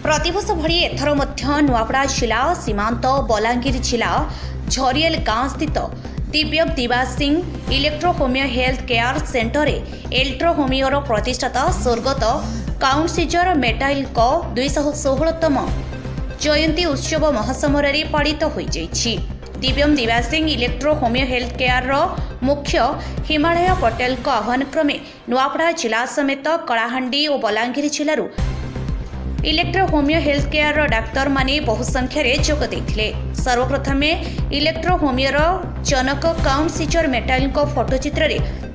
प्रतिवर्ष भली एथर मध्य नुआपड़ा जिला सीमांत बलांगीर जिला झरियल गांव स्थित Divya Diwas Singh electro homeo health care centre एल्ट्रो होमियोर प्रतिष्ठाता स्वर्गत काउंसिजर मेटाइल 216तम जयंती उत्सव महासमर पालित हो दिव्यम Diwas Singh electro homeo health care मुख्य हिमालय पटेल आह्वान क्रमे नुआपड़ा जिला समेत कलाहांडी और बलांगीर जिलूर electro homeo health care doctor माने बहु संख्यार जोग देथिले। सर्वप्रथमे इलेक्ट्रो होमियोर जनक काउंसिजर मेटाइल फोटोचित्र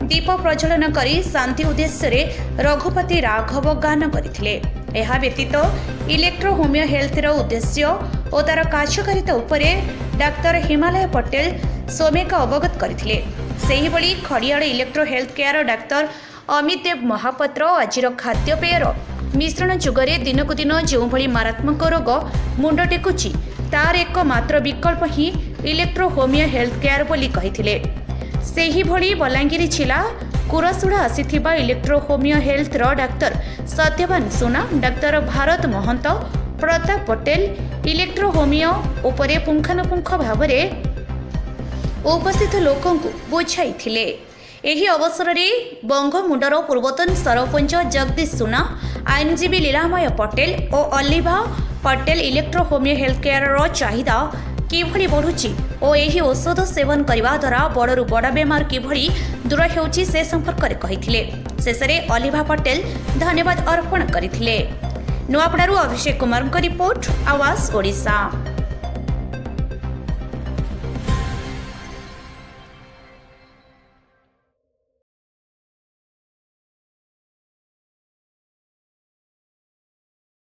दीप प्रज्वलन करी शांति उद्देश्य रघुपति राघव गान करथिले। एहा व्यतीत इलेक्ट्रो होमियो हेल्थर उद्देश्य और तार कार्यकारिता उपरे डाक्तर हिमालय पटेल सोमेक अवगत करथिले। सेही बळी Khariar electro health care doctor Amit Dev Mahapatra आजिर खाद्यपेयर मिश्रण जुगरे दिनकु दिन जो भली मारात्मक रोग मुंड टेकुची तार एक मात्र विकल्प ही इलेक्ट्रो होमियो हेल्थ केयर बोली कहिथिले। सेही भली बलांगीर जिला कुरसुड़ा आसीथिबा इलेक्ट्रो होमियो हेल्थ रो डाक्तर सत्यवान सुना डाक्तर भारत महंत प्रताप पटेल इलेक्ट्रो होमियो उपरे पुंखानुपुंख भावरे उपस्थित लोकंकु बुझाइथिले। एही अवसर में बंगमुंडर पूर्वतन सरपंच जगदीश सुना आईनजीवी लीलामय पटेल और Aliva Patel electro homeo health care चाहिदा किभली बढ़ुची और यही औषध सेवन करने द्वारा बड़ू बड़ बेमार किभली दूर होउची से संपर्क में कहिथिले। शेषे अलिभा पटेल धन्यवाद अर्पण करथिले। नुआपड़ारू अभिषेक कुमार को रिपोर्ट आवाज ओडिशा।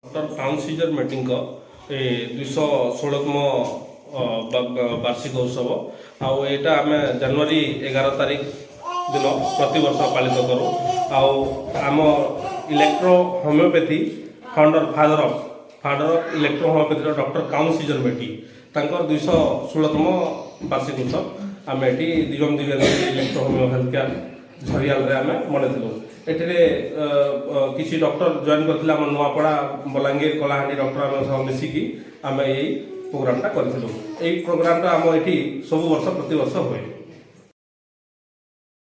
डॉक्टर काउंसिजर मीटिंग 216तम वार्षिक उत्सव आईटा आम जनवरी 11 तारीख दिन प्रति वर्ष पालित करूँ। आम electro homeopathy founder of electro homeopathy doctor count Cesare Mattei 216तम वार्षिक उत्सव आम ये दिव्यम दिव्यांग electro homeo health care Jharial आम मनइलु। एठे किसी डॉक्टर जॉइन करथिले आम नुआपड़ा बलांगीर कलाहांडी डॉक्टर आम मिसिकी आम यही प्रोग्रामटा करथिलु। एई प्रोग्रामटा आम एठी सब वर्ष प्रति वर्ष हुए।